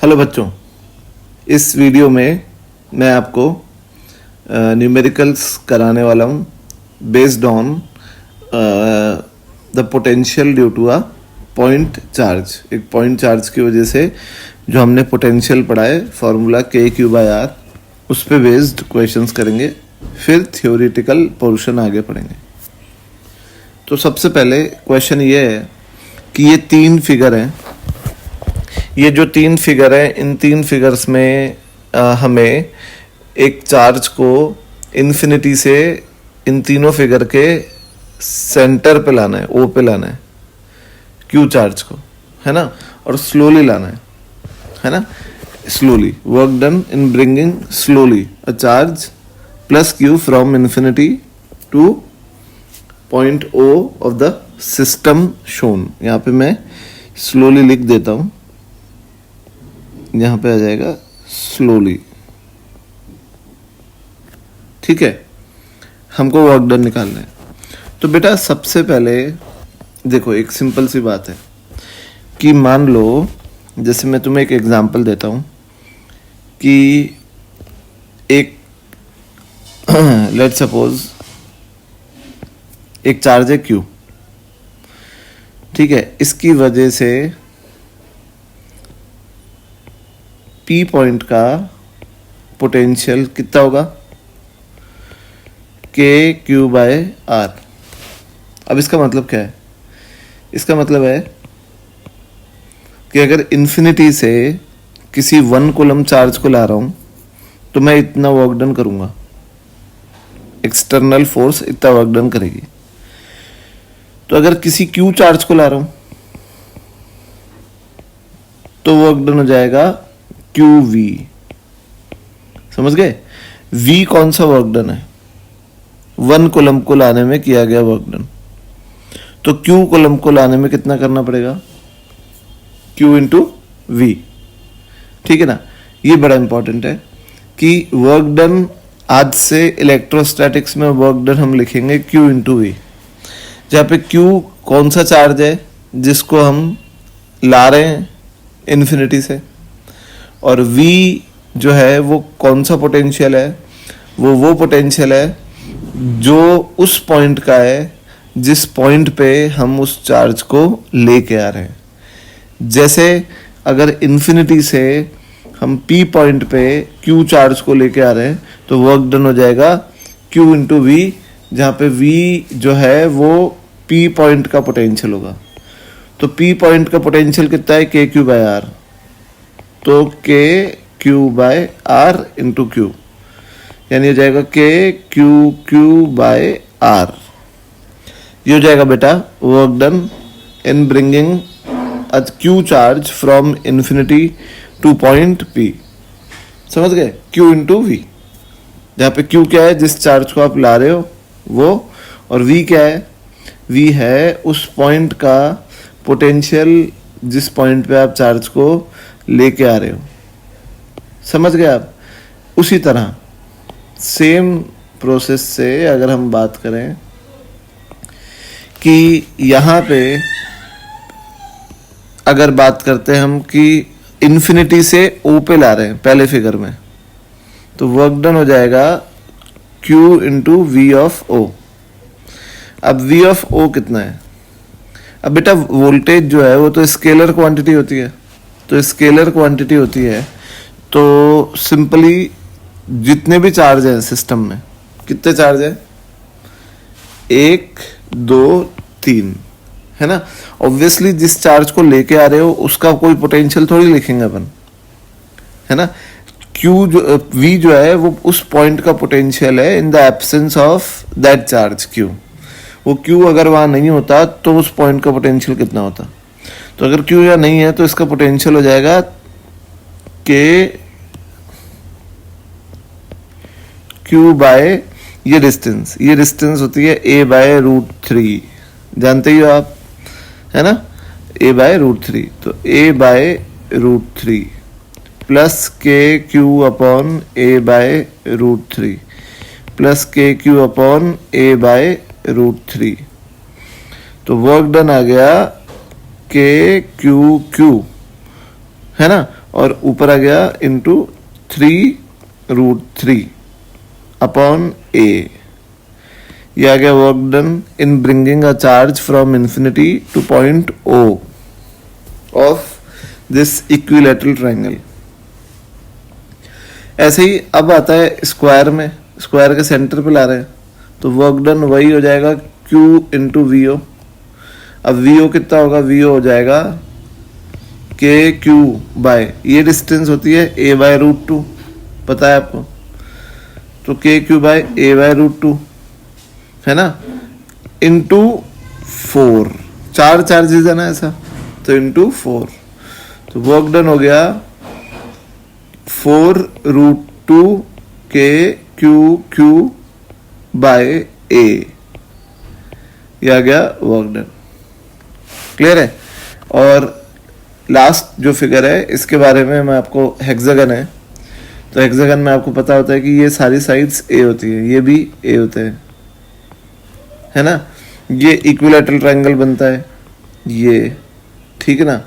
Hello बच्चों, इस video में मैं आपको न्यूमेरिकल्स कराने वाला हूँ based on the potential due to a point charge. एक पॉइंट चार्ज की वजह से जो हमने पोटेंशियल पढ़ा है फॉर्मूला Q/R, उस पे बेस्ड क्वेश्चंस करेंगे, फिर थ्योरेटिकल पोर्शन आगे पढ़ेंगे। तो सबसे पहले क्वेश्चन ये है कि ये तीन फिगर हैं। ये जो तीन फिगर हैं, इन तीन फिगर्स में हमें एक चार्ज को इन्फिनिटी से इन तीनों फिगर के सेंटर पे लाना है, ओ पे लाना है, क्यू चार्ज को, है ना, और स्लोली लाना है ना, slowly. Work done in bringing slowly a charge plus q from infinity to point O of the system shown. यहाँ पे मैं स्लोली लिख देता हूँ, यहाँ पे आ जाएगा स्लोली। ठीक है, हमको वर्क डन निकालना है। तो बेटा सबसे पहले देखो, एक सिंपल सी बात है कि मान लो, जैसे मैं तुम्हें एक एग्जांपल देता हूँ कि एक लेट सपोज एक चार्ज है Q, ठीक है। इसकी वजह से P पॉइंट का पोटेंशियल कितना होगा, K/R। अब इसका मतलब क्या है? इसका मतलब है कि अगर इन्फिनिटी से किसी 1 कूलम चार्ज को ला रहा हूं तो मैं इतना वर्क डन करूंगा, एक्सटर्नल फोर्स इतना वर्क डन करेगी। तो अगर किसी Q चार्ज को ला रहा हूं तो वर्क डन हो जाएगा QV। समझ गए? V कौन सा वर्क डन है? 1 कूलम को लाने में किया गया वर्क डन। तो Q कूलम को लाने में कितना करना पड़ेगा? Q into V। ठीक है ना। ये बड़ा इंपॉर्टेंट है कि वर्क डन, आज से इलेक्ट्रोस्टैटिक्स में वर्क डन हम लिखेंगे Q इंटू V, जहाँ पे Q कौन सा चार्ज है जिसको हम ला रहे हैं इन्फिनिटी से, और V जो है वो कौन सा पोटेंशियल है, वो पोटेंशियल है जो उस पॉइंट का है जिस पॉइंट पे हम उस चार्ज को लेके आ रहे हैं। जैसे अगर इन्फिनिटी से हम P पॉइंट पे Q चार्ज को लेके आ रहे हैं तो वर्क डन हो जाएगा Q इंटू V, जहाँ पे V जो है वो P पॉइंट का पोटेंशियल होगा। तो P पॉइंट का पोटेंशियल कितना है? K/R। तो K/R इंटू Q, यानी हो जाएगा K/Q/R। ये हो जाएगा बेटा work done in bringing a Q charge from infinity to point P। समझ गए? Q इंटू V, जहाँ पे Q क्या है, जिस चार्ज को आप ला रहे हो वो, और V क्या है? V है उस पॉइंट का पोटेंशियल जिस पॉइंट पे आप चार्ज को लेके आ रहे हो। समझ गए आप? उसी तरह सेम प्रोसेस से अगर हम बात करें कि यहाँ पे अगर बात करते हैं हम कि इन्फिनिटी से O पे ला रहे हैं पहले फिगर में, तो वर्क डन हो जाएगा Q into V of O। अब V ऑफ O कितना है? अब बेटा वोल्टेज जो है वो तो स्केलर क्वांटिटी होती है, तो स्केलर क्वांटिटी होती है तो सिंपली जितने भी चार्ज हैं सिस्टम में, कितने चार्ज है? 1 2 3, है ना। ऑब्वियसली जिस चार्ज को लेके आ रहे हो उसका कोई पोटेंशियल थोड़ी लिखेंगे अपन, है ना। V जो है वो उस पॉइंट का पोटेंशियल है in the absence of that charge Q। वो Q अगर वहां नहीं होता तो उस पॉइंट का पोटेंशियल कितना होता? तो अगर Q या नहीं है तो इसका पोटेंशियल हो जाएगा Q बाय ये डिस्टेंस होती है A/√3, जानते ही हो आप, है ना, A/√3। तो A/√3 plus KQ upon A/√3 plus KQ upon A/√3। तो वर्क डन आ गया KQQ, है ना, और ऊपर आ गया इंटू 3√3 अपॉन ए। ये आ गया work done in bringing a charge from infinity to point O of this equilateral triangle. ऐसे ही अब आता है स्क्वायर में, स्क्वायर के सेंटर पे ला रहे हैं तो वर्क डन वही हो जाएगा Q इंटू वी ओ। अब वी ओ कितना होगा, वी ओ हो जाएगा के क्यू बाय, ये डिस्टेंस होती है a/√2, पता है आपको, तो के क्यू बाय a/√2 है ना, इंटू 4, 4 चार्जेस है ना ऐसा, तो इंटू 4, तो वर्क डन हो गया 4√2 के क्यू बाय ए। ये आ गया वर्क डन। क्लियर है। और लास्ट जो फिगर है इसके बारे में मैं आपको, हेक्सागन है तो हेक्सागन में आपको पता होता है कि ये सारी साइड्स ए होती है, ये भी ए होते हैं, है ना। ये इक्विलैटरल ट्रायंगल बनता है ये, ठीक है ना।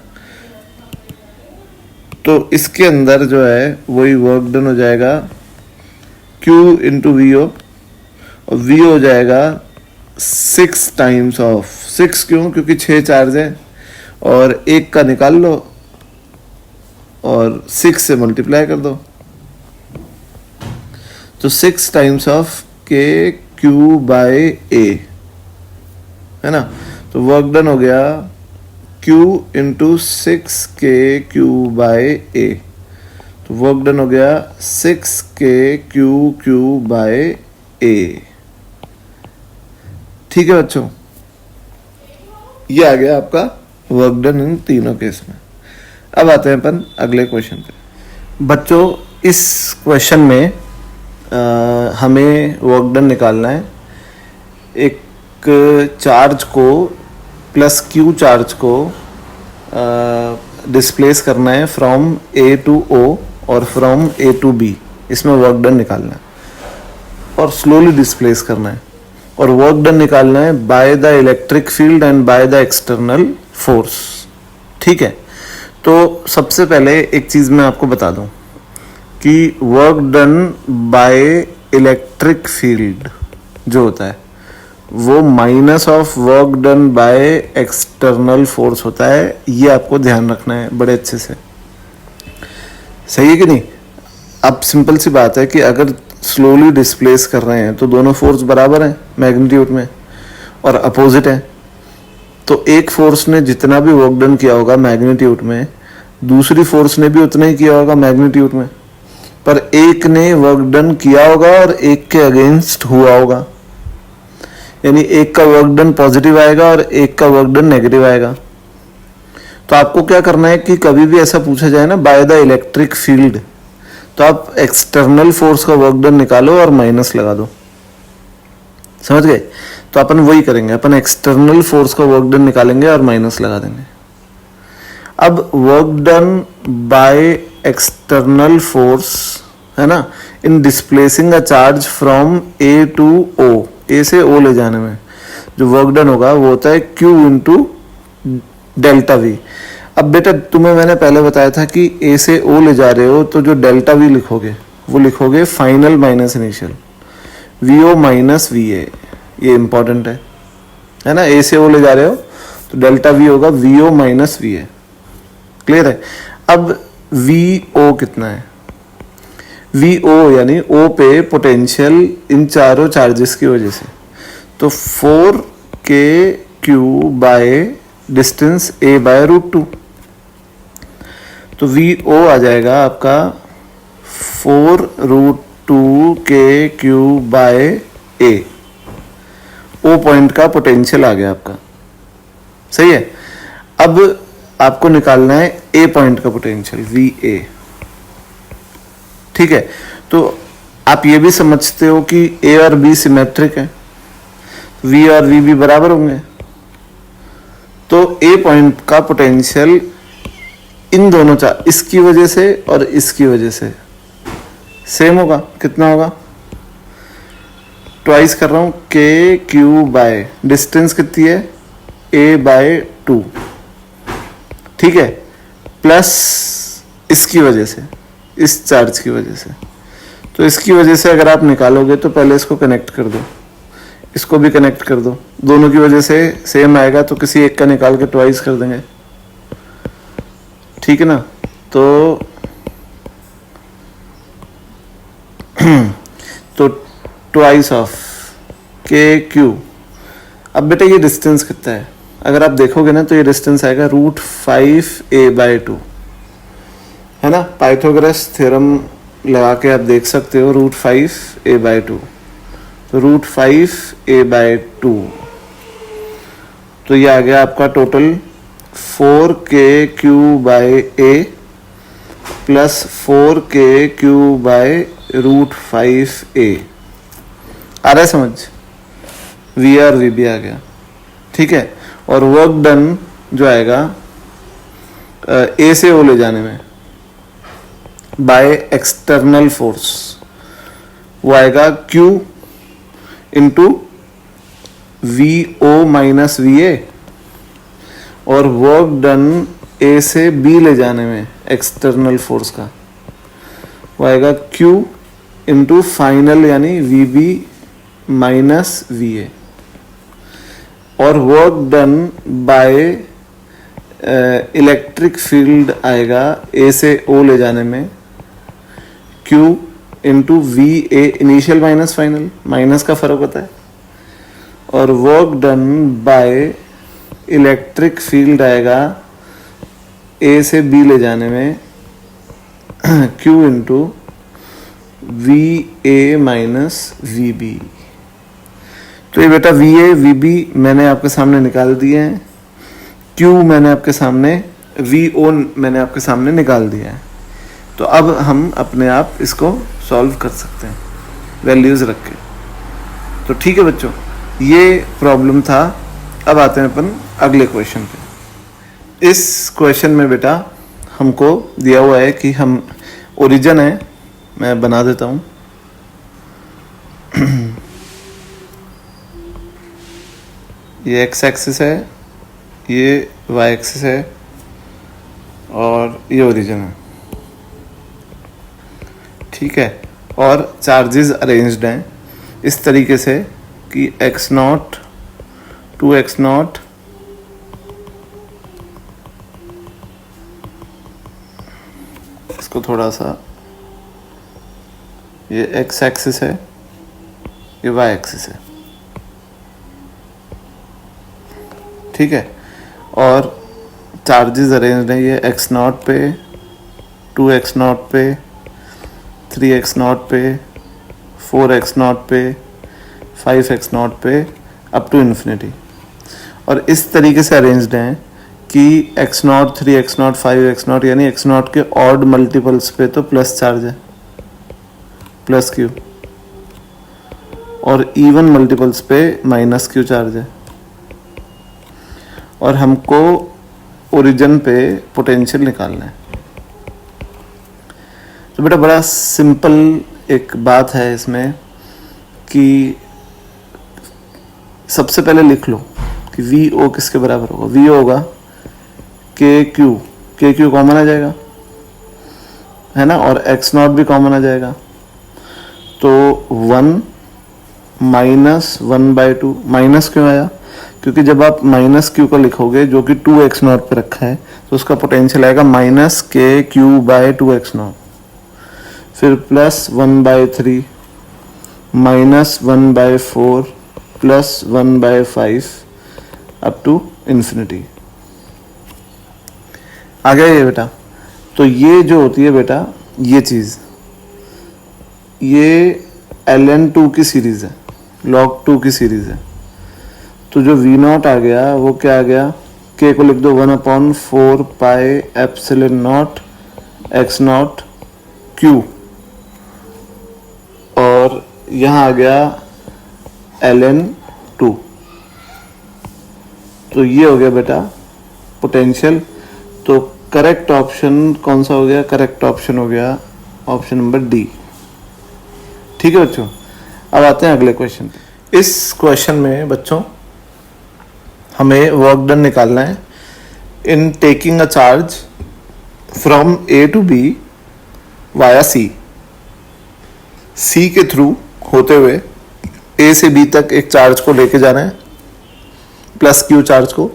तो इसके अंदर जो है वही वर्क डन हो जाएगा Q इंटू वी ओ, और वी हो जाएगा 6 टाइम्स ऑफ 6, क्यों, क्योंकि 6 चार्ज है और एक का निकाल लो और 6 से मल्टीप्लाई कर दो, तो 6 टाइम्स ऑफ के क्यू बाय ए, है ना। तो वर्क डन हो गया Q इंटू 6 के क्यू बाय ए, तो वर्क डन हो गया 6 के क्यू बाय ए। ठीक है बच्चों, ये आ गया आपका वर्क डन इन तीनों केस में। अब आते हैं अपन अगले क्वेश्चन पे। बच्चों इस क्वेश्चन में हमें वर्क डन निकालना है। एक चार्ज को प्लस क्यू चार्ज को डिस्प्लेस करना है फ्रॉम ए टू ओ और फ्रॉम ए टू बी, इसमें वर्क डन निकालना है और स्लोली डिस्प्लेस करना है, और वर्क डन निकालना है by the electric field and by the external force. ठीक है, तो सबसे पहले एक चीज मैं आपको बता दूं कि work done by electric field जो होता है वो minus of work done by external force होता है। ये आपको ध्यान रखना है बड़े अच्छे से, सही है कि नहीं। अब सिंपल सी बात है कि अगर स्लोली डिस्प्लेस कर रहे हैं तो दोनों फोर्स बराबर हैं मैग्नीट्यूड में और अपोजिट है, तो एक फोर्स ने जितना भी वर्क डन किया होगा मैग्नीट्यूड में, दूसरी फोर्स ने भी उतना ही किया होगा मैग्नीट्यूड में, पर एक ने वर्क डन किया होगा और एक के अगेंस्ट हुआ होगा, यानी एक का वर्क डन पॉजिटिव आएगा और एक का वर्क डन नेगेटिव आएगा। तो आपको क्या करना है कि कभी भी ऐसा पूछा जाए ना बाय द इलेक्ट्रिक फील्ड, तो आप एक्सटर्नल फोर्स का वर्क डन निकालो और माइनस लगा दो, समझ गए। तो अपन वही करेंगे, अपन एक्सटर्नल फोर्स का वर्क डन निकालेंगे और माइनस लगा देंगे। अब work done by external force है ना in displacing a charge from A to O, A से ओ ले जाने में जो वर्क डन होगा वो होता है Q इंटू डेल्टा वी। अब बेटा तुम्हें मैंने पहले बताया था कि ए से ओ ले जा रहे हो तो जो डेल्टा वी लिखोगे वो लिखोगे final minus initial, V O minus V A, ये इंपॉर्टेंट है ना। ए से ओ ले जा रहे हो तो डेल्टा वी होगा V O minus V A, clear है। अब वी ओ कितना है, वी ओ यानी ओ पे पोटेंशियल इन चारों चार्जेस की वजह से, तो 4 के Q by distance a by √2, तो वी ओ आ जाएगा आपका 4√2 के Q by a. O point का पोटेंशियल आ गया आपका, सही है। अब आपको निकालना है ए पॉइंट का पोटेंशियल वी ए, ठीक है। तो आप ये भी समझते हो कि ए और बी सिमेट्रिक है, वी और वी भी बराबर होंगे, तो ए पॉइंट का पोटेंशियल इन दोनों इसकी वजह से और इसकी वजह से सेम होगा। कितना होगा, ट्वाइस कर रहा हूं, के क्यू बाय डिस्टेंस कितनी है ए बाय 2, ठीक है, प्लस इसकी वजह से, इस चार्ज की वजह से। तो इसकी वजह से अगर आप निकालोगे तो पहले इसको कनेक्ट कर दो, इसको भी कनेक्ट कर दो, दोनों की वजह से सेम आएगा तो किसी एक का निकाल के ट्वाइस कर देंगे, ठीक है ना। तो ट्वाइस ऑफ के क्यू। अब बेटा ये डिस्टेंस कितना है, अगर आप देखोगे ना तो ये डिस्टेंस आएगा √5a/2, है ना। पाइथागोरस थ्योरम लगा के आप देख सकते हो √5a/2, तो √5a/2, तो ये आ गया आपका टोटल 4kq/a प्लस 4kq/√5a। आ रहा है समझ, वी आर वी भी आ गया, ठीक है। और वर्क डन जो आएगा ए से ओ ले जाने में बाय एक्सटर्नल फोर्स, वो आएगा Q into VO minus VA, और वर्क डन ए से बी ले जाने में एक्सटर्नल फोर्स का, वो आएगा Q इंटू फाइनल यानी VB माइनस VA, और work done by electric field आएगा ए से ओ ले जाने में Q into VA, initial minus final, minus का फर्क होता है, और work done by electric field आएगा ए से बी ले जाने में Q into VA minus VB। तो ये बेटा VA VB मैंने आपके सामने निकाल दिए हैं, Q मैंने आपके सामने, VO मैंने आपके सामने निकाल दिया है। तो अब हम अपने आप इसको सॉल्व कर सकते हैं वैल्यूज रख के। तो ठीक है बच्चों, ये प्रॉब्लम था। अब आते हैं अपन अगले क्वेश्चन पे। इस क्वेश्चन में बेटा हमको दिया हुआ है कि हम ओरिजिन है, मैं बना देता हूँ। ये एक्स एक्सिस है, ये वाई एक्सिस है, और ये ओरिजिन है, ठीक है। और चार्जेस अरेंज्ड हैं इस तरीके से कि x0 2x0 इसको थोड़ा सा, ये x एक्सिस है, ये y एक्सिस है, ठीक है। और चार्जेस अरेंज्ड हैं ये x0 पे, 2x0 पे, 3x0 पे, 4x0 पे, 5x0 पे, अप टू इन्फिनिटी। और इस तरीके से अरेंज्ड हैं कि x0 3x0 5x0 यानी x0 के ऑड मल्टीपल्स पे तो प्लस चार्ज है, प्लस q, और इवन मल्टीपल्स पे माइनस q चार्ज है। और हमको ओरिजिन पे पोटेंशियल निकालना है। तो बेटा बड़ा सिंपल एक बात है इसमें कि सबसे पहले लिख लो कि VO किसके बराबर होगा। VO होगा KQ कॉमन आ जाएगा, है ना, और x0 भी कॉमन आ जाएगा। तो 1 माइनस 1/2, माइनस क्यों आया, क्योंकि जब आप माइनस Q को लिखोगे जो कि 2x0 पे रखा है तो उसका पोटेंशियल आएगा माइनस KQ/2x0, फिर plus 1/3 minus 1/4 plus 1/5 up to infinity. आ गया ये बेटा। तो ये जो होती है बेटा, ये चीज़, ये ln2 की सीरीज़ है, log2 की सीरीज़ है। तो जो V0 आ गया वो क्या आ गया, K को लिख दो 1/4 pi epsilon not x0 Q, और यहाँ आ गया ln2। तो ये हो गया बेटा पोटेंशियल। तो करेक्ट ऑप्शन कौन सा हो गया, करेक्ट ऑप्शन हो गया ऑप्शन नंबर डी। ठीक है बच्चों, अब आते हैं अगले क्वेश्चन पे। इस क्वेश्चन में बच्चों हमें वर्क डन निकालना है in taking a charge from A to B via C, C के थ्रू होते हुए ए से बी तक एक चार्ज को लेके जाना है, प्लस क्यू चार्ज को,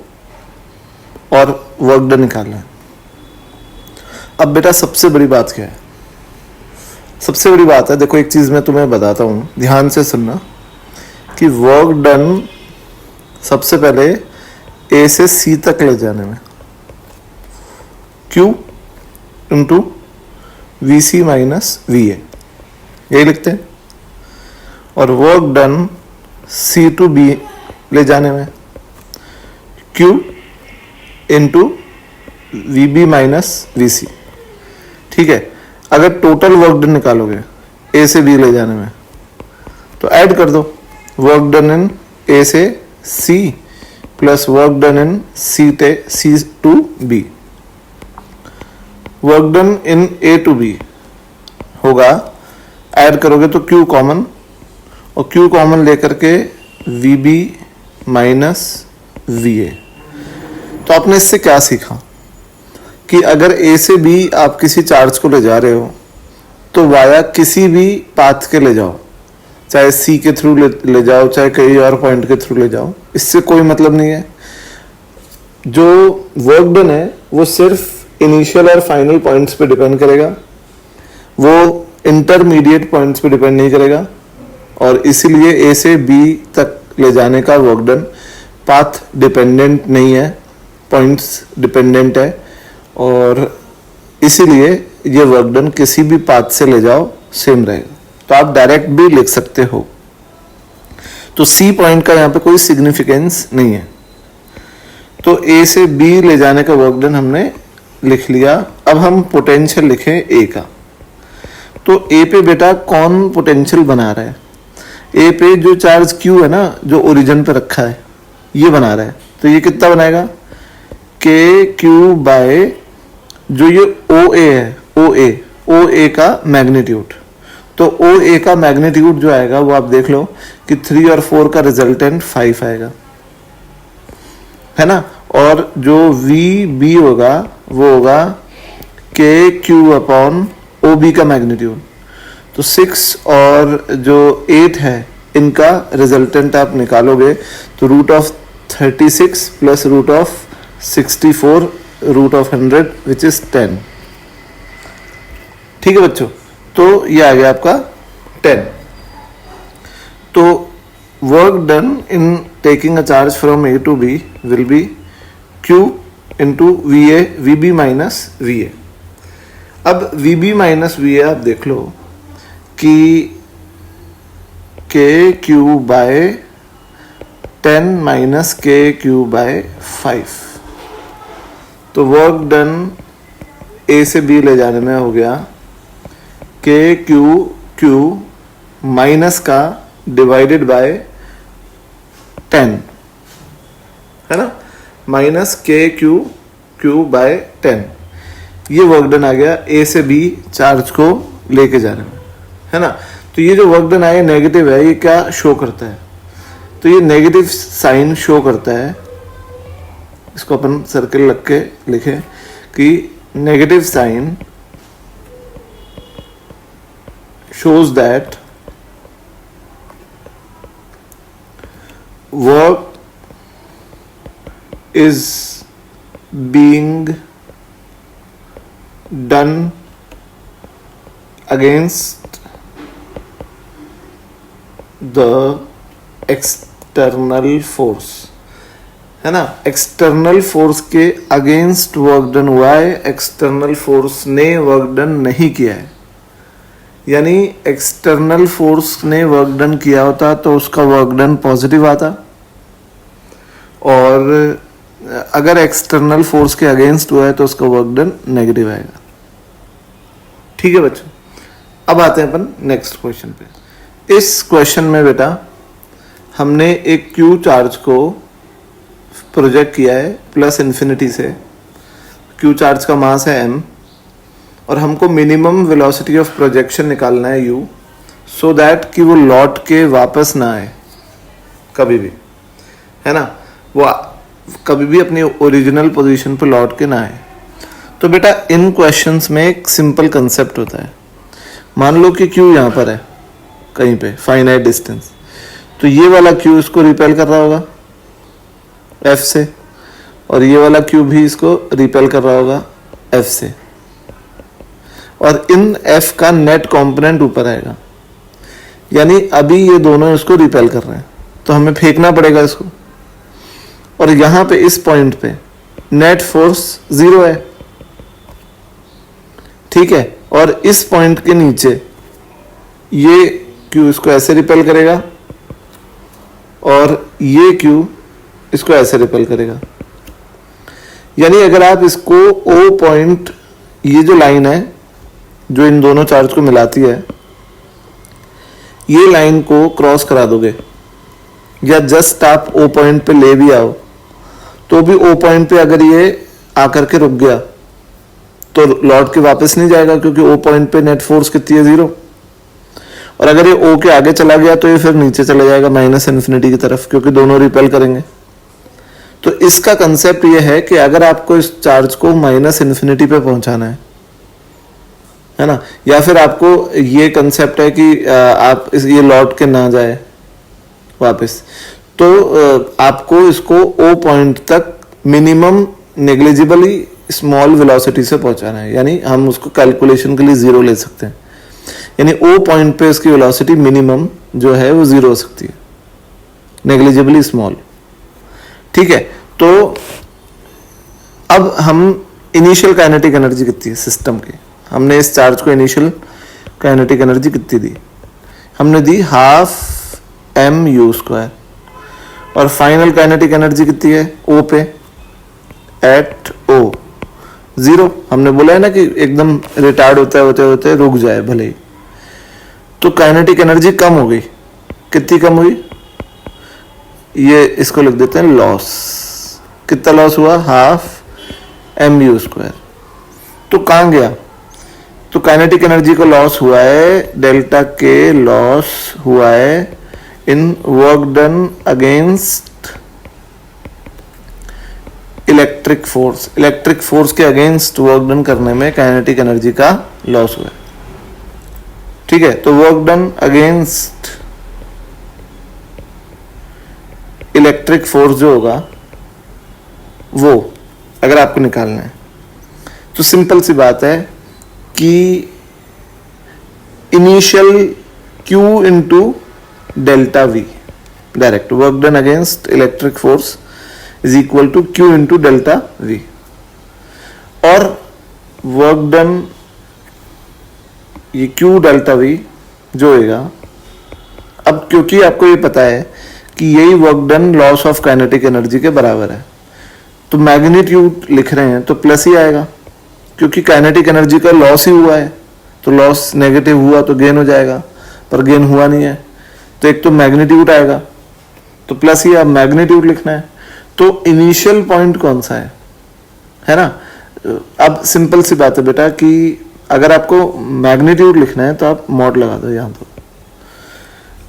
और वर्क डन निकालना है। अब बेटा सबसे बड़ी बात क्या है? सबसे बड़ी बात है, देखो एक चीज मैं तुम्हें बताता हूं, ध्यान से सुनना, कि वर्क डन सबसे पहले ए से सी तक ले जाने में Q into V C minus V A, यही लिखते हैं। और work done C to B ले जाने में Q into V B minus V C. ठीक है, अगर टोटल वर्क डन निकालोगे ए से बी ले जाने में तो ऐड कर दो, वर्क डन इन ए से C plus work done in C to B. Work done in A to B होगा, ऐड करोगे तो Q कॉमन, और Q कॉमन लेकर के V B minus V A. तो आपने इससे क्या सीखा कि अगर ए से बी आप किसी चार्ज को ले जा रहे हो तो वाया किसी भी पाथ के ले जाओ, चाहे सी के थ्रू ले जाओ, चाहे कहीं और पॉइंट के थ्रू ले जाओ, इससे कोई मतलब नहीं है। जो वर्क डन है वो सिर्फ इनिशियल और फाइनल पॉइंट्स पे डिपेंड करेगा, वो इंटरमीडिएट पॉइंट्स पे डिपेंड नहीं करेगा, और इसीलिए ए से बी तक ले जाने का वर्क डन पाथ डिपेंडेंट नहीं है, पॉइंट्स डिपेंडेंट है, और इसीलिए ये वर्क डन किसी भी पाथ से ले जाओ सेम रहेगा। तो आप डायरेक्ट भी लिख सकते हो। तो सी पॉइंट का यहाँ पे कोई सिग्निफिकेंस नहीं है। तो ए से बी ले जाने का वर्क डन हमने लिख लिया। अब हम पोटेंशियल लिखें ए का। तो ए पे बेटा कौन पोटेंशियल बना रहा है? ए पे जो चार्ज क्यू है ना, जो ओरिजिन पे रखा है, ये बना रहा है। तो ये कितना बनाएगा? के क्यू बाय जो ये ओ ए है, ओ ए का मैग्नीट्यूड। तो ओ ए का मैग्नीट्यूड जो आएगा वो आप देख लो कि 3 और 4 का रिजल्टेंट 5 आएगा, है ना। और जो वी बी होगा वो होगा के क्यू अपॉन ओ बी का मैग्नीट्यूड। तो 6 और जो 8 है इनका रिजल्टेंट आप निकालोगे तो root of 36 plus root of 64 root of 100 which is 10। ठीक है बच्चों, तो ये आ गया आपका 10। तो work done in taking a charge from A to B will be Q into V A, V B minus V A. अब V B minus V A आप देख लो कि K Q by 10 minus K Q by 5। तो work done ए से B ले जाने में हो गया के क्यू माइनस का डिवाइडेड बाय 10, है ना, माइनस के क्यू बाय 10। ये वर्क डन आ गया ए से बी चार्ज को लेके जाने में, है ना। तो ये जो वर्क डन आया नेगेटिव है, ये क्या शो करता है? तो ये नेगेटिव साइन शो करता है। इसको अपन सर्किल लग के लिखें कि negative sign shows that work is being done against the external force, है ना। एक्सटर्नल फोर्स के अगेंस्ट वर्क डन हुआ है, एक्सटर्नल फोर्स ने वर्क डन नहीं किया है। यानी एक्सटर्नल फोर्स ने वर्क डन किया होता तो उसका वर्क डन पॉजिटिव आता, और अगर एक्सटर्नल फोर्स के अगेंस्ट हुआ है तो उसका वर्क डन नेगेटिव आएगा। ठीक है बच्चों, अब आते हैं अपन नेक्स्ट क्वेश्चन पे। इस क्वेश्चन में बेटा हमने एक क्यू चार्ज को प्रोजेक्ट किया है प्लस इन्फिनिटी से। क्यू चार्ज का मास है m, और हमको मिनिमम वेलोसिटी ऑफ प्रोजेक्शन निकालना है u, सो दैट कि वो लौट के वापस ना आए कभी भी, है ना, वो कभी भी अपनी ओरिजिनल पोजीशन पे लौट के ना आए। तो बेटा इन क्वेश्चंस में एक सिंपल कंसेप्ट होता है। मान लो कि क्यू यहाँ पर है कहीं पे फाइनाइट डिस्टेंस, तो ये वाला क्यू इसको रिपेल कर रहा होगा एफ से, और ये वाला क्यू भी इसको रिपेल कर रहा होगा एफ से, और इन एफ का नेट कंपोनेंट ऊपर आएगा। यानी अभी ये दोनों इसको रिपेल कर रहे हैं, तो हमें फेंकना पड़ेगा इसको, और यहां पे इस पॉइंट पे नेट फोर्स 0 है, ठीक है। और इस पॉइंट के नीचे ये क्यू इसको ऐसे रिपेल करेगा और ये क्यू इसको ऐसे रिपेल करेगा। यानी अगर आप इसको ओ पॉइंट, ये जो लाइन है जो इन दोनों चार्ज को मिलाती है, ये लाइन को क्रॉस करा दोगे या जस्ट आप ओ पॉइंट पे ले भी आओ, तो भी ओ पॉइंट पे अगर ये आकर के रुक गया तो लौट के वापस नहीं जाएगा, क्योंकि ओ पॉइंट पे नेट फोर्स कितनी है 0। और अगर ये ओ के आगे चला गया तो ये फिर नीचे चला जाएगा माइनस इन्फिनिटी की तरफ, क्योंकि दोनों रिपेल करेंगे। तो इसका कंसेप्ट ये है कि अगर आपको इस चार्ज को माइनस इन्फिनिटी पे पहुंचाना है ना, या फिर आपको ये कंसेप्ट है कि आप ये लौट के ना जाए वापस, तो आपको इसको ओ पॉइंट तक मिनिमम नेग्लिजिबली स्मॉल वेलोसिटी से पहुंचाना है। यानी हम उसको कैलकुलेशन के लिए 0 ले सकते हैं, यानी ओ पॉइंट पे इसकी वेलोसिटी मिनिमम जो है वो 0 हो सकती है, नेग्लिजिबली स्मॉल, ठीक है। तो अब हम इनिशियल काइनेटिक एनर्जी कितनी है सिस्टम की, हमने इस चार्ज को इनिशियल काइनेटिक एनर्जी कितनी दी, हमने दी हाफ एम यू स्क्वायर, और फाइनल काइनेटिक एनर्जी कितनी है ओ पे एट ओ 0। हमने बोला है ना कि एकदम रिटार्ड होते होते रुक जाए भले ही, तो काइनेटिक एनर्जी कम हो गई। कितनी कम हुई, ये इसको लिख देते हैं लॉस। कितना लॉस हुआ, हाफ एम यू स्क्वायर। तो कहां गया, तो काइनेटिक एनर्जी को लॉस हुआ है, डेल्टा के लॉस हुआ है in work done against electric force. Electric force के अगेंस्ट वर्क डन करने में काइनेटिक एनर्जी का लॉस हुआ है, ठीक है। तो work done against electric force जो होगा वो अगर आपको निकालना है, तो सिंपल सी बात है कि initial Q into delta V, direct work done against electric force is equal to Q into delta V, और वर्क डन ये Q डेल्टा V जो होगा, अब क्योंकि आपको ये पता है कि यही work done loss of kinetic energy के बराबर है, तो मैग्नीट्यूड लिख रहे हैं तो प्लस ही आएगा, क्योंकि काइनेटिक एनर्जी का लॉस ही हुआ है, तो लॉस नेगेटिव हुआ तो गेन हो जाएगा, पर गेन हुआ नहीं है, तो एक तो मैग्नीट्यूड आएगा, तो प्लस ही, अब मैग्नीट्यूड लिखना है। तो इनिशियल पॉइंट कौन सा है ना। अब सिंपल सी बात है बेटा कि अगर आपको मैग्नीट्यूड लिखना है तो आप मॉड लगा दो यहां तो।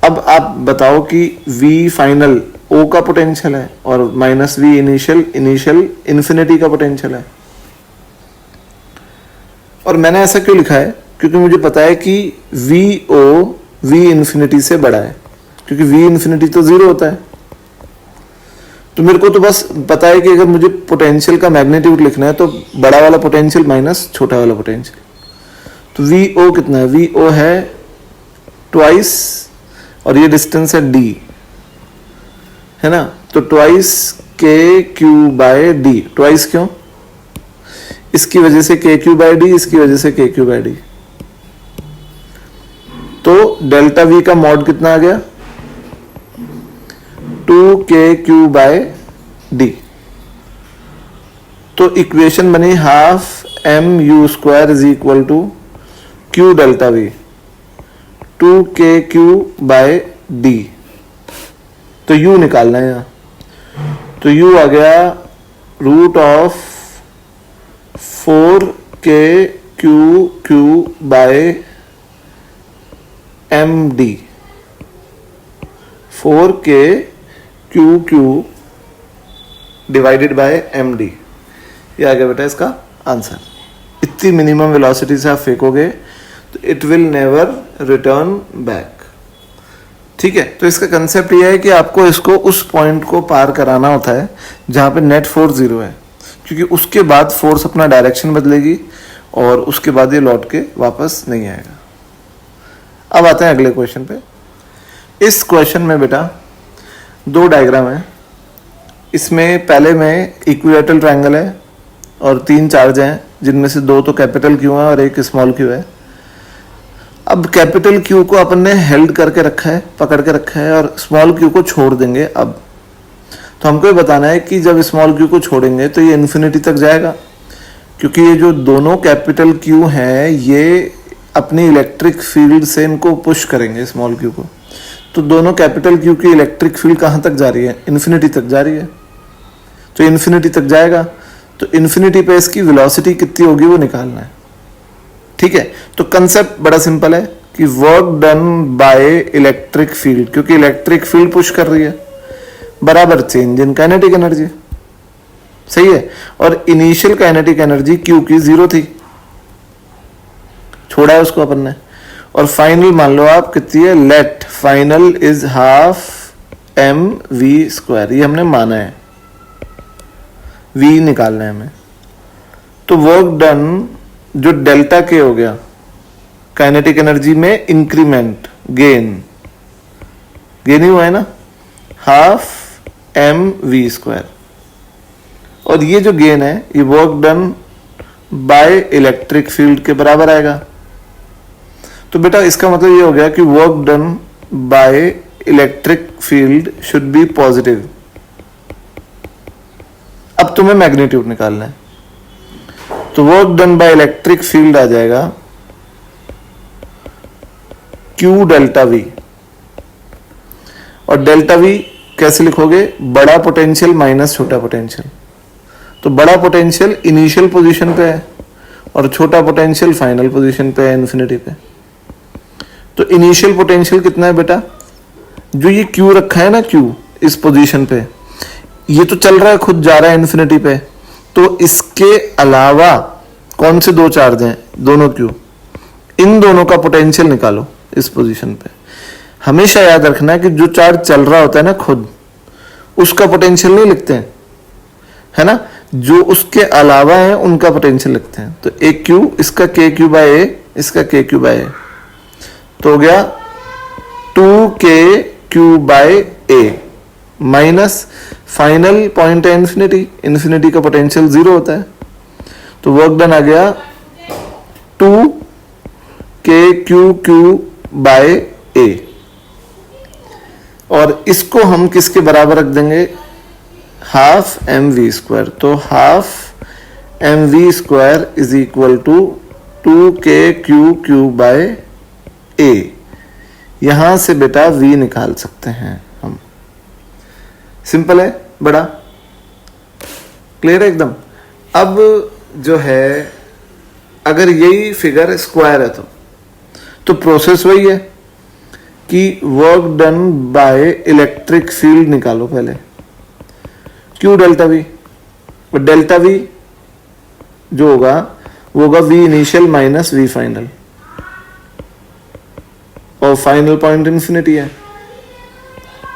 अब आप बताओ कि V फाइनल O का पोटेंशियल है और माइनस V इनिशियल इन्फिनिटी का पोटेंशियल है। और मैंने ऐसा क्यों लिखा है, क्योंकि मुझे पता है कि VO V इन्फिनिटी से बड़ा है, क्योंकि V इन्फिनिटी तो 0 होता है। तो मेरे को तो बस पता है कि अगर मुझे पोटेंशियल का मैग्नीट्यूड लिखना है तो बड़ा वाला पोटेंशियल माइनस छोटा वाला पोटेंशियल। तो VO कितना है, VO है ट्वाइस, और ये डिस्टेंस है D, है ना, तो twice KQ by D। Twice क्यों, इसकी वजह से KQ बाय D, इसकी वजह से KQ बाय D। तो डेल्टा V का मॉड कितना आ गया, 2KQ बाय D। तो इक्वेशन बनी half m u square is equal to Q delta V 2KQ by D। तो U निकालना है यहाँ, तो U आ गया root of 4KQQ by MD। 4KQQ divided by MD, ये आ गया बेटा इसका आंसर। इतनी मिनिमम वेलोसिटी से आप फेंकोगे तो it will never return back. ठीक है, तो इसका कंसेप्ट ये है कि आपको इसको उस पॉइंट को पार कराना होता है जहाँ पे नेट फोर्स 0 है, क्योंकि उसके बाद फोर्स अपना डायरेक्शन बदलेगी और उसके बाद ये लौट के वापस नहीं आएगा। अब आते हैं अगले क्वेश्चन पे। इस क्वेश्चन में बेटा 2 डायग्राम है। इसमें पहले में इक्विलैटरल ट्रायंगल है और 3 चार्ज हैं, जिनमें से 2 तो कैपिटल क्यू है और 1 स्मॉल क्यू है। अब कैपिटल क्यू को अपन ने हेल्ड करके रखा है, पकड़ के रखा है, और स्मॉल क्यू को छोड़ देंगे। अब तो हमको ये बताना है कि जब स्मॉल क्यू को छोड़ेंगे तो ये इन्फिनिटी तक जाएगा, क्योंकि ये जो दोनों कैपिटल क्यू हैं ये अपनी इलेक्ट्रिक फील्ड से इनको पुश करेंगे स्मॉल क्यू को। तो दोनों कैपिटल क्यू की इलेक्ट्रिक फील्ड कहाँ तक जा रही है? इन्फिनिटी तक जा रही है। तो इन्फिनिटी तक जाएगा, तो इन्फिनिटी पे इसकी वेलोसिटी कितनी होगी वो निकालना है। ठीक है, तो कंसेप्ट बड़ा सिंपल है कि work done by electric field, क्योंकि इलेक्ट्रिक फील्ड पुश कर रही है, बराबर चेंज इन काइनेटिक एनर्जी। सही है, और इनिशियल काइनेटिक एनर्जी क्यू की 0 थी, छोड़ा है उसको अपन ने, और फाइनल मान लो आप कितनी है, let final is half M we square, ये हमने माना है, वी निकालना है हमें। तो वर्क डन जो डेल्टा के हो गया काइनेटिक एनर्जी में इंक्रीमेंट, गेन ही हुआ है ना, हाफ एम वी स्क्वायर, और ये जो गेन है ये work done by electric field के बराबर आएगा। तो बेटा इसका मतलब ये हो गया कि work done by electric field should be positive. अब तुम्हें मैग्नीट्यूड निकालना है, तो work done by electric field आ जाएगा Q डेल्टा वी, और डेल्टा वी कैसे लिखोगे, बड़ा पोटेंशियल माइनस छोटा पोटेंशियल। तो बड़ा पोटेंशियल इनिशियल पोजीशन पे है और छोटा पोटेंशियल फाइनल पोजीशन पे है, इन्फिनिटी पे। तो इनिशियल पोटेंशियल कितना है बेटा, जो ये Q रखा है ना, Q इस पोजीशन पे, ये तो चल रहा है, खुद जा रहा है इन्फिनिटी पे। तो इसके अलावा कौन से 2 चार्ज हैं, दोनों क्यू, इन दोनों का पोटेंशियल निकालो इस पोजीशन पे। हमेशा याद रखना है कि जो चार्ज चल रहा होता है ना खुद, उसका पोटेंशियल नहीं लिखते हैं, है ना, जो उसके अलावा है उनका पोटेंशियल लिखते हैं। तो एक क्यू, इसका के क्यू बाय ए, इसका के क्यू बाय ए, तो हो गया 2k Q by A minus final point है इन्फिनिटी, इन्फिनिटी का पोटेंशियल 0 होता है। तो वर्क डन आ गया 2k क्यू बाय ए, और इसको हम किसके बराबर रख देंगे, हाफ एम वी स्क्वायर। तो half M we square is equal to 2k Q by A. यहां से बेटा v निकाल सकते हैं हम, सिंपल है, बड़ा क्लियर है एकदम। अब जो है अगर यही फिगर स्क्वायर है तो प्रोसेस वही है कि work done by electric field निकालो पहले, क्यू डेल्टा वी, और डेल्टा वी जो होगा वो होगा V initial minus V final, और फाइनल पॉइंट इन्फिनिटी है।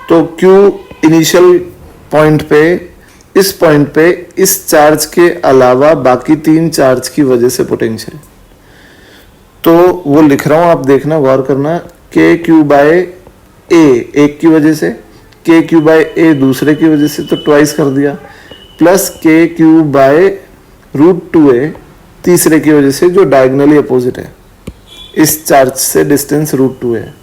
तो क्यू इनिशियल पॉइंट पे, इस पॉइंट पे इस चार्ज के अलावा बाकी 3 चार्ज की वजह से पोटेंशियल, तो वो लिख रहा हूं, आप देखना, गौर करना, के क्यू बाय ए एक की वजह से, के क्यू बाय ए दूसरे की वजह से, तो ट्वाइस कर दिया, प्लस के क्यू बाय √2a तीसरे की वजह से, जो डायगनली अपोजिट है, इस चार्ज से डिस्टेंस √2a है।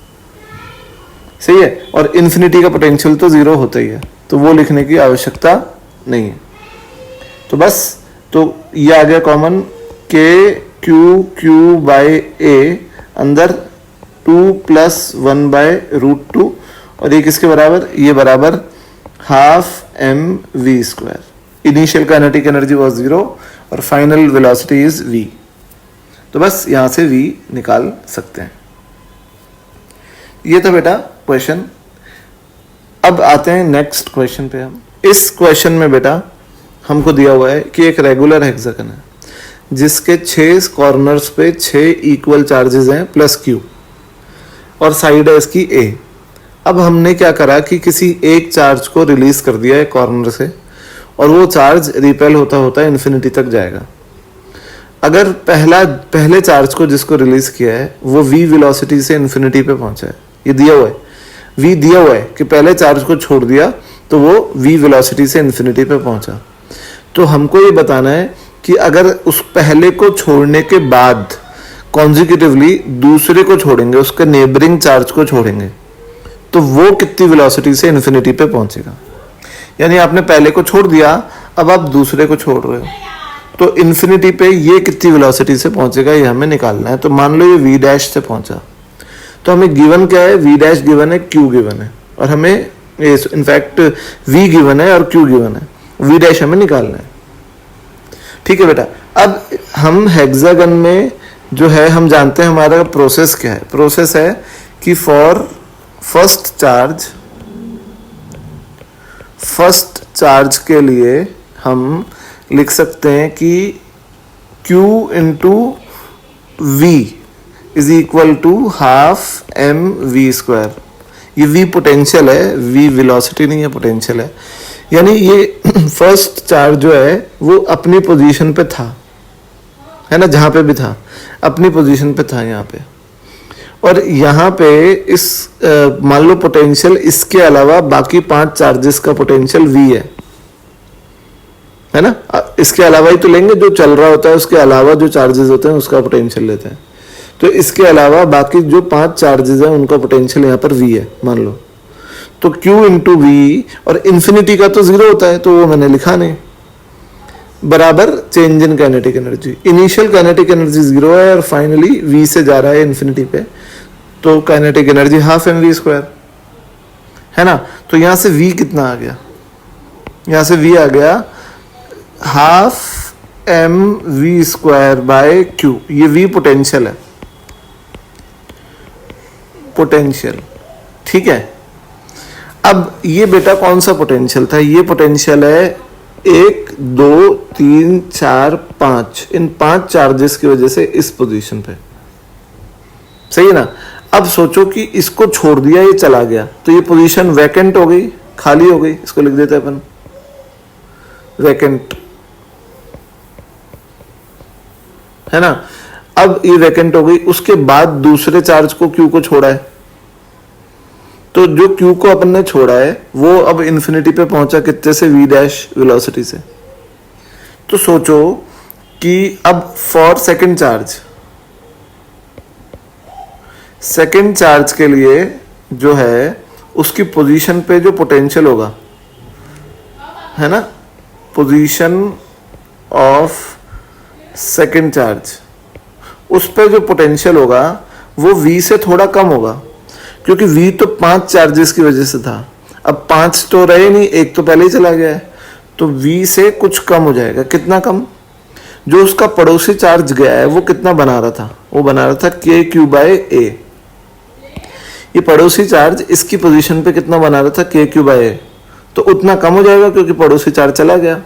सही है, और इन्फिनिटी का पोटेंशियल तो 0 होता ही है, तो वो लिखने की आवश्यकता नहीं है। तो बस, तो ये आ गया कॉमन, के क्यू बाय ए अंदर 2 + 1 / √2, और ये किसके बराबर, ये बराबर half M we square. Initial kinetic energy was 0 और फाइनल वेलोसिटी इज v। तो बस यहां से v निकाल सकते हैं। ये था बेटा क्वेश्चन। अब आते हैं नेक्स्ट क्वेश्चन पे। हम इस क्वेश्चन में बेटा हमको दिया हुआ है कि एक रेगुलर हेक्सागन है। जिसके 6 कॉर्नर्स पे 6 इक्वल चार्जेस हैं प्लस Q, और साइड है इसकी A। अब हमने क्या करा कि किसी एक चार्ज को रिलीज कर दिया है कॉर्नर से, और वो चार्ज रिपेल होता होता इन्फिनिटी तक जाएगा। अगर पहले चार्ज को जिसको रिलीज किया है वो v वेलोसिटी से इन्फिनिटी पे पहुंचा है, ये दिया हुआ है, v दिया हुआ है कि पहले चार्ज को छोड़ दिया तो वो v वेलोसिटी से इन्फिनिटी पे पहुंचा। तो हमको ये बताना है कि अगर उस पहले को छोड़ने के बाद कॉन्जिक्यूटिवली दूसरे को छोड़ेंगे, उसके नेबरिंग चार्ज को छोड़ेंगे, तो वो कितनी वेलोसिटी से इन्फिनिटी पे पहुंचेगा। यानी आपने पहले को छोड़ दिया, अब आप दूसरे को छोड़ रहे हो, तो इन्फिनिटी पे ये कितनी वेलोसिटी से पहुंचेगा ये हमें निकालना है। तो मान लो ये v डैश से पहुंचा, तो हमें गिवन क्या है, v डैश गिवन है, q गिवन है, और हमें इनफैक्ट v गिवन है और q गिवन है, v डैश हमें निकालना है। ठीक है बेटा, अब हम हेक्सागन में जो है हम जानते हैं हमारा प्रोसेस क्या है। प्रोसेस है कि फॉर फर्स्ट चार्ज के लिए हम लिख सकते हैं कि Q into V is equal to half mv²। ये V पोटेंशियल है, V वेलोसिटी नहीं है, पोटेंशियल है। यानी ये फर्स्ट चार्ज जो है वो अपनी पोजीशन पे था, है ना, जहां पे भी था अपनी पोजीशन पे था यहाँ पे, और यहाँ पे इस मान लो पोटेंशियल इसके अलावा बाकी 5 चार्जेस का पोटेंशियल V है ना, इसके अलावा ही तो लेंगे, जो चल रहा होता है उसके अलावा जो चार्जेस होते हैं उसका पोटेंशियल लेते हैं। तो इसके अलावा बाकी जो 5 चार्जेस हैं उनका पोटेंशियल यहाँ पर V है मान लो, तो Q इंटू V, और इन्फिनिटी का तो 0 होता है तो वो मैंने लिखा नहीं, बराबर change in kinetic energy. Initial kinetic energy 0 है और फाइनली V से जा रहा है इन्फिनिटी पे, तो काइनेटिक एनर्जी हाफ mv² है ना। तो यहां से V कितना आ गया, यहां से V आ गया हाफ mv² बाय Q। ये V पोटेंशियल है, पोटेंशियल, ठीक है। अब ये बेटा कौन सा पोटेंशियल था, ये पोटेंशियल है 1 2 3 4 5, इन 5 चार्जेस की वजह से इस पोजीशन पे, सही है ना। अब सोचो कि इसको छोड़ दिया, ये चला गया, तो ये पोजीशन वैकेंट हो गई, खाली हो गई, इसको लिख देते हैं अपन वैकेंट, है ना। अब ये वैकेंट हो गई, उसके बाद दूसरे चार्ज को Q को छोड़ा है, तो जो Q को अपन ने छोड़ा है वो अब इन्फिनिटी पे पहुंचा कितने से, V डैश वेलोसिटी से। तो सोचो कि अब फॉर सेकंड चार्ज के लिए जो है उसकी पोजीशन पे जो पोटेंशियल होगा, है ना, पोजीशन ऑफ सेकंड चार्ज, उस पे जो पोटेंशियल होगा वो V से थोड़ा कम होगा, क्योंकि V तो 5 चार्जेस की वजह से था, अब 5 तो रहे नहीं, एक तो पहले ही चला गया है, तो V से कुछ कम हो जाएगा। कितना कम, जो उसका पड़ोसी चार्ज गया है वो कितना बना रहा था, वो बना रहा था KQ/A। ये पड़ोसी चार्ज इसकी पोजीशन पे कितना बना रहा था, KQ/A, तो उतना कम हो जाएगा क्योंकि पड़ोसी चार्ज चला गया,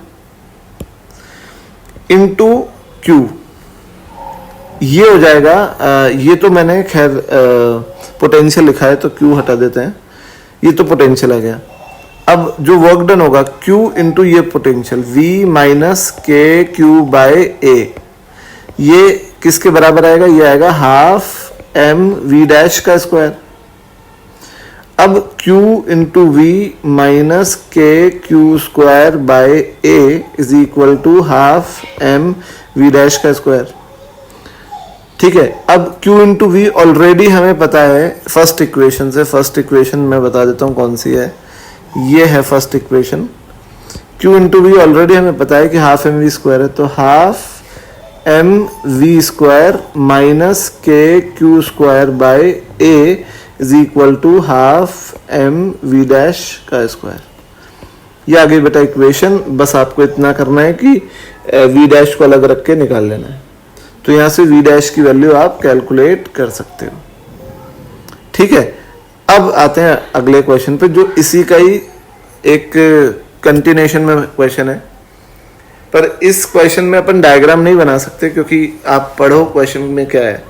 इनटू Q, ये हो जाएगा। ये तो मैंने खैर पोटेंशियल लिखा है तो Q हटा देते हैं, ये तो पोटेंशियल आ गया। अब जो वर्क डन होगा Q इंटू ये पोटेंशियल V माइनस KQ/A, ये किसके बराबर आएगा, ये आएगा हाफ mv²। अब Q into V minus KQ² A is equal to half mv²। ठीक है, अब Q इंटू V ऑलरेडी हमें पता है फर्स्ट इक्वेशन से। फर्स्ट इक्वेशन मैं बता देता हूँ कौन सी है, ये है first equation. Q into V already हमें पता है कि हाफ mv² है, तो half mv² minus KQ² A is equal to half mv²। ये आ गई बेटा इक्वेशन। बस आपको इतना करना है कि v' को अलग रख के निकाल लेना है, तो यहां से v' की वैल्यू आप कैलकुलेट कर सकते हो। ठीक है, अब आते हैं अगले क्वेश्चन पे, जो इसी का ही एक कंटिन्यूएशन में क्वेश्चन है। पर इस क्वेश्चन में अपन डायग्राम नहीं बना सकते, क्योंकि आप पढ़ो क्वेश्चन में क्या है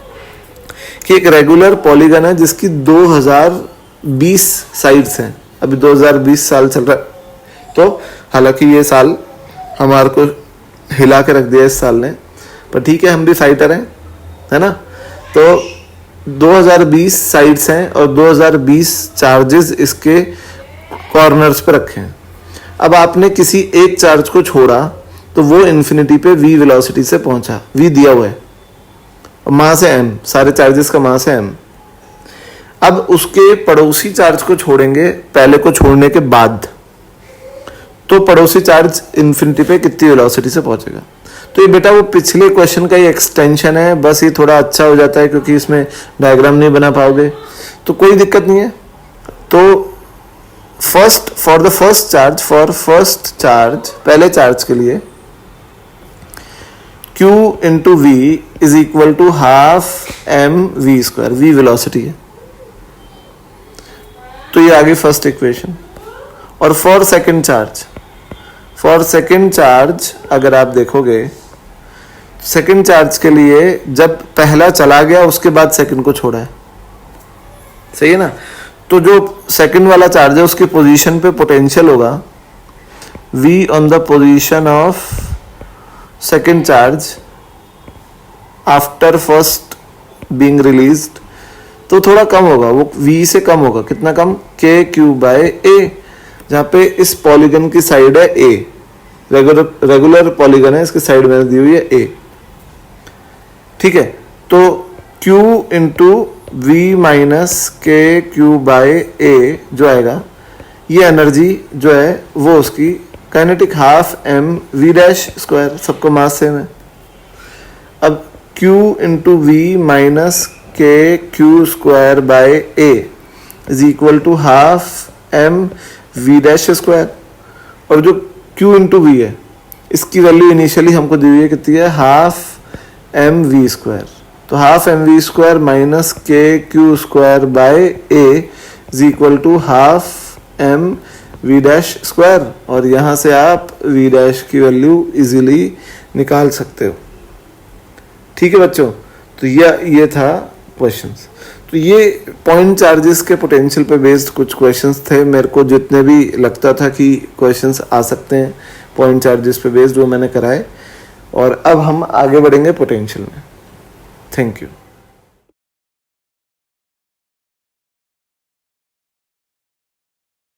कि एक रेगुलर पॉलीगन है जिसकी 2020 साइड्स हैं। अभी 2020 साल चल रहा है, तो हालांकि ये साल हमारे को हिला के रख दिया इस साल ने, पर ठीक है, हम भी फाइटर हैं, है ना। तो 2020 साइड्स हैं और 2020 चार्जेस इसके कॉर्नर्स पे रखे हैं। अब आपने किसी एक चार्ज को छोड़ा तो वो इन्फिनिटी पे v वेलोसिटी से पहुंचा, v दिया हुआ है, मास है m, सारे चार्जेस का मास है m। अब उसके पड़ोसी चार्ज को छोड़ेंगे पहले को छोड़ने के बाद, तो पड़ोसी चार्ज इन्फिनिटी पे कितनी वेलोसिटी से पहुंचेगा। तो ये बेटा वो पिछले क्वेश्चन का ही एक्सटेंशन है, बस ये थोड़ा अच्छा हो जाता है क्योंकि इसमें डायग्राम नहीं बना पाओगे, तो कोई दिक्कत नहीं है। तो फॉर फर्स्ट चार्ज, पहले चार्ज के लिए Q into V is equal to half M we square, V velocity है, तो ये आ गई फर्स्ट इक्वेशन। और फॉर सेकेंड चार्ज अगर आप देखोगे, सेकेंड चार्ज के लिए जब पहला चला गया उसके बाद सेकेंड को छोड़ा है, सही है ना। तो जो सेकेंड वाला चार्ज है उसकी पोजीशन पे पोटेंशियल होगा V on the position of second charge after first being released, तो थोड़ा कम होगा, वो V से कम होगा। कितना कम? KQ/A, जहाँ पे इस पॉलीगन की साइड है A, रेगुलर पॉलीगन है, इसकी साइड में दी हुई है A, ठीक है। तो Q into V minus KQ/A जो आएगा, ये एनर्जी जो है वो उसकी kinetic half M we dash square, सबको मास सेम है। अब Q into V minus KQ/A is equal to half M we dash square, और जो Q इंटू वी है इसकी वैल्यू इनिशियली हमको दी हुई है, कितनी है? Half M we square. तो half M we square minus KQ/A is equal to half M we dash square, और यहां से आप वी डैश की वैल्यू इजीली निकाल सकते हो, ठीक है बच्चों। तो ये था क्वेश्चंस। तो ये पॉइंट चार्जेस के पोटेंशियल पे बेस्ड कुछ क्वेश्चंस थे, मेरे को जितने भी लगता था कि क्वेश्चंस आ सकते हैं पॉइंट चार्जेस पे बेस्ड, वो मैंने कराए। और अब हम आगे बढ़ेंगे पोटेंशियल में। Thank you.